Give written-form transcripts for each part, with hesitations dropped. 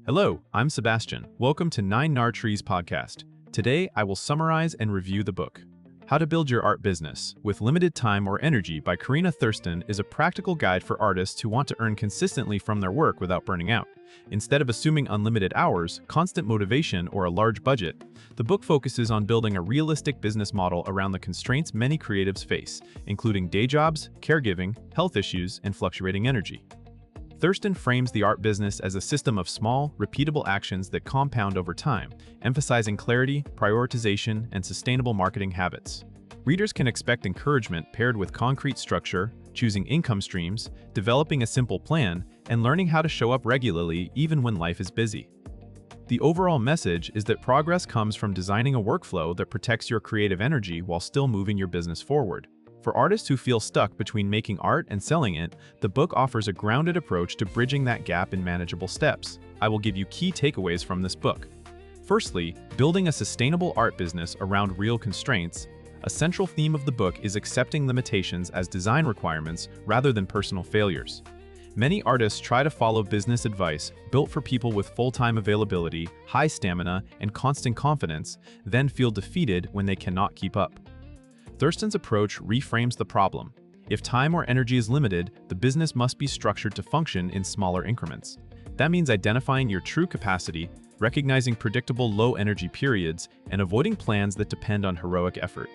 Hello, I'm Sebastian. Welcome to 9 Trees podcast. Today, I will summarize and review the book. How to Build Your Art Business with Limited Time or Energy by Corrina Thurston is a practical guide for artists who want to earn consistently from their work without burning out. Instead of assuming unlimited hours, constant motivation, or a large budget, the book focuses on building a realistic business model around the constraints many creatives face, including day jobs, caregiving, health issues, and fluctuating energy. Thurston frames the art business as a system of small, repeatable actions that compound over time, emphasizing clarity, prioritization, and sustainable marketing habits. Readers can expect encouragement paired with concrete structure, choosing income streams, developing a simple plan, and learning how to show up regularly even when life is busy. The overall message is that progress comes from designing a workflow that protects your creative energy while still moving your business forward. For artists who feel stuck between making art and selling it, the book offers a grounded approach to bridging that gap in manageable steps. I will give you key takeaways from this book. Firstly, building a sustainable art business around real constraints. A central theme of the book is accepting limitations as design requirements rather than personal failures. Many artists try to follow business advice built for people with full-time availability, high stamina, and constant confidence, then feel defeated when they cannot keep up. Thurston's approach reframes the problem. If time or energy is limited, the business must be structured to function in smaller increments. That means identifying your true capacity, recognizing predictable low-energy periods, and avoiding plans that depend on heroic effort.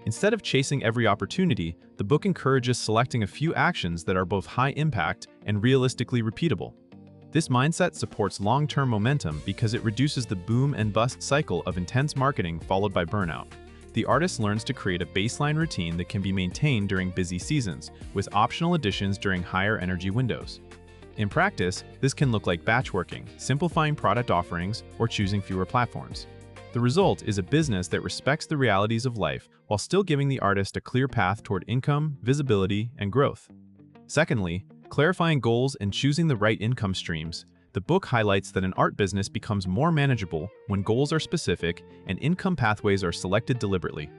Instead of chasing every opportunity, the book encourages selecting a few actions that are both high-impact and realistically repeatable. This mindset supports long-term momentum because it reduces the boom-and-bust cycle of intense marketing followed by burnout. The artist learns to create a baseline routine that can be maintained during busy seasons, with optional additions during higher energy windows. In practice, this can look like batch working, simplifying product offerings, or choosing fewer platforms. The result is a business that respects the realities of life while still giving the artist a clear path toward income, visibility, and growth. Secondly, clarifying goals and choosing the right income streams. The book highlights that an art business becomes more manageable when goals are specific and income pathways are selected deliberately.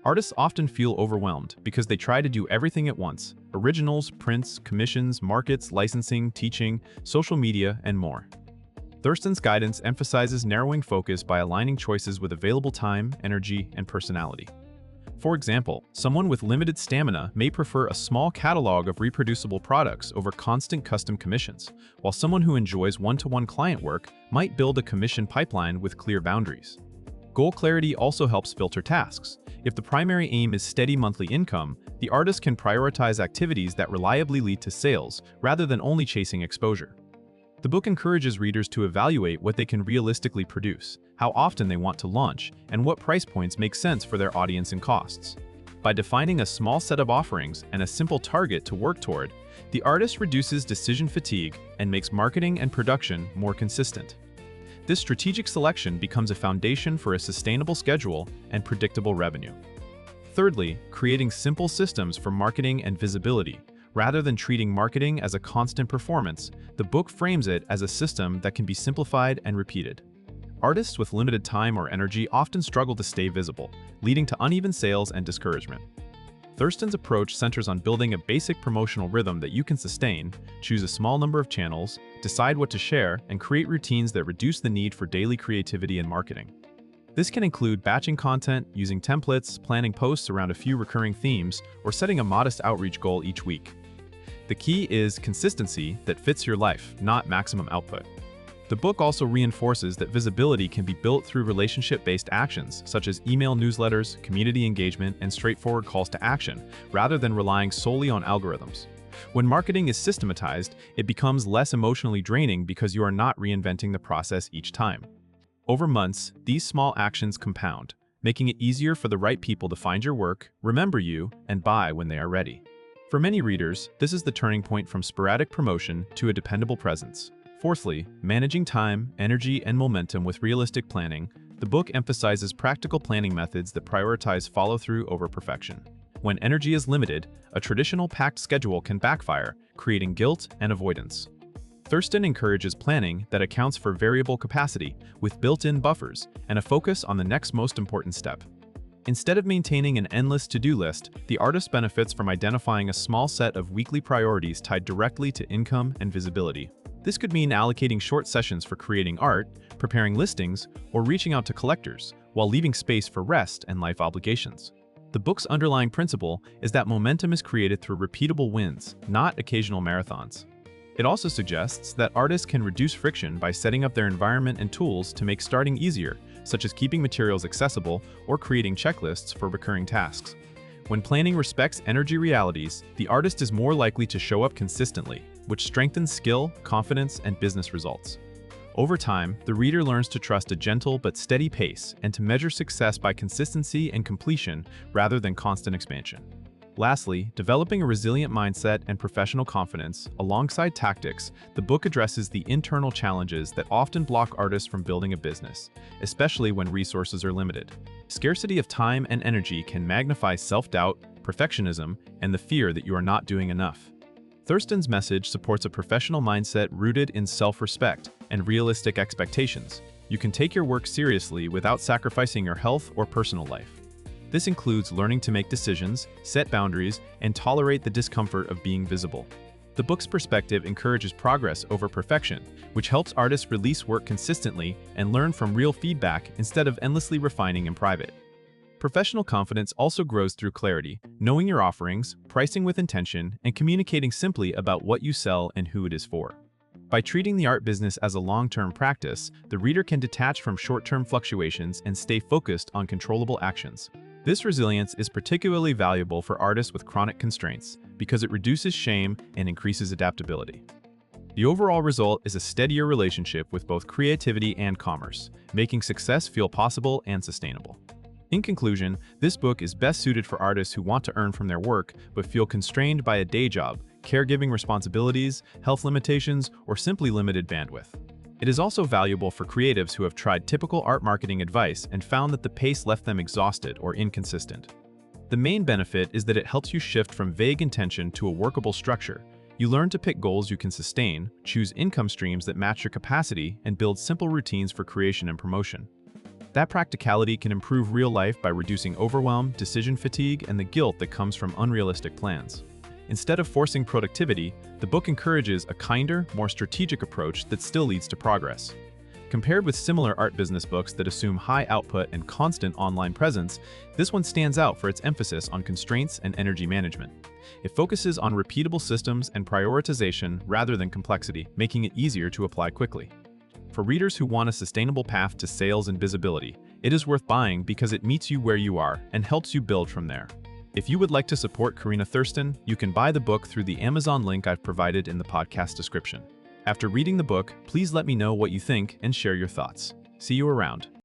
Artists often feel overwhelmed because they try to do everything at once: originals, prints, commissions, markets, licensing, teaching, social media, and more. Thurston's guidance emphasizes narrowing focus by aligning choices with available time, energy, and personality. For example, someone with limited stamina may prefer a small catalog of reproducible products over constant custom commissions, while someone who enjoys one-to-one client work might build a commission pipeline with clear boundaries. Goal clarity also helps filter tasks. If the primary aim is steady monthly income, the artist can prioritize activities that reliably lead to sales rather than only chasing exposure. The book encourages readers to evaluate what they can realistically produce, how often they want to launch, and what price points make sense for their audience and costs. By defining a small set of offerings and a simple target to work toward, the artist reduces decision fatigue and makes marketing and production more consistent. This strategic selection becomes a foundation for a sustainable schedule and predictable revenue. Thirdly, creating simple systems for marketing and visibility. Rather than treating marketing as a constant performance, the book frames it as a system that can be simplified and repeated. Artists with limited time or energy often struggle to stay visible, leading to uneven sales and discouragement. Thurston's approach centers on building a basic promotional rhythm that you can sustain, choose a small number of channels, decide what to share, and create routines that reduce the need for daily creativity and marketing. This can include batching content, using templates, planning posts around a few recurring themes, or setting a modest outreach goal each week. The key is consistency that fits your life, not maximum output. The book also reinforces that visibility can be built through relationship-based actions, such as email newsletters, community engagement, and straightforward calls to action, rather than relying solely on algorithms. When marketing is systematized, it becomes less emotionally draining because you are not reinventing the process each time. Over months, these small actions compound, making it easier for the right people to find your work, remember you, and buy when they are ready. For many readers, this is the turning point from sporadic promotion to a dependable presence. Fourthly, managing time, energy, and momentum with realistic planning. The book emphasizes practical planning methods that prioritize follow-through over perfection. When energy is limited, a traditional packed schedule can backfire, creating guilt and avoidance. Thurston encourages planning that accounts for variable capacity, with built-in buffers, and a focus on the next most important step. Instead of maintaining an endless to-do list, the artist benefits from identifying a small set of weekly priorities tied directly to income and visibility. This could mean allocating short sessions for creating art, preparing listings, or reaching out to collectors, while leaving space for rest and life obligations. The book's underlying principle is that momentum is created through repeatable wins, not occasional marathons. It also suggests that artists can reduce friction by setting up their environment and tools to make starting easier, such as keeping materials accessible or creating checklists for recurring tasks. When planning respects energy realities, the artist is more likely to show up consistently, which strengthens skill, confidence, and business results. Over time, the reader learns to trust a gentle but steady pace and to measure success by consistency and completion rather than constant expansion. Lastly, developing a resilient mindset and professional confidence, alongside tactics, the book addresses the internal challenges that often block artists from building a business, especially when resources are limited. Scarcity of time and energy can magnify self-doubt, perfectionism, and the fear that you are not doing enough. Thurston's message supports a professional mindset rooted in self-respect and realistic expectations. You can take your work seriously without sacrificing your health or personal life. This includes learning to make decisions, set boundaries, and tolerate the discomfort of being visible. The book's perspective encourages progress over perfection, which helps artists release work consistently and learn from real feedback instead of endlessly refining in private. Professional confidence also grows through clarity, knowing your offerings, pricing with intention, and communicating simply about what you sell and who it is for. By treating the art business as a long-term practice, the reader can detach from short-term fluctuations and stay focused on controllable actions. This resilience is particularly valuable for artists with chronic constraints because it reduces shame and increases adaptability. The overall result is a steadier relationship with both creativity and commerce, making success feel possible and sustainable. In conclusion, this book is best suited for artists who want to earn from their work but feel constrained by a day job, caregiving responsibilities, health limitations, or simply limited bandwidth. It is also valuable for creatives who have tried typical art marketing advice and found that the pace left them exhausted or inconsistent. The main benefit is that it helps you shift from vague intention to a workable structure. You learn to pick goals you can sustain, choose income streams that match your capacity, and build simple routines for creation and promotion. That practicality can improve real life by reducing overwhelm, decision fatigue, and the guilt that comes from unrealistic plans. Instead of forcing productivity, the book encourages a kinder, more strategic approach that still leads to progress. Compared with similar art business books that assume high output and constant online presence, this one stands out for its emphasis on constraints and energy management. It focuses on repeatable systems and prioritization rather than complexity, making it easier to apply quickly. For readers who want a sustainable path to sales and visibility, it is worth buying because it meets you where you are and helps you build from there. If you would like to support Corrina Thurston, you can buy the book through the Amazon link I've provided in the podcast description. After reading the book, please let me know what you think and share your thoughts. See you around.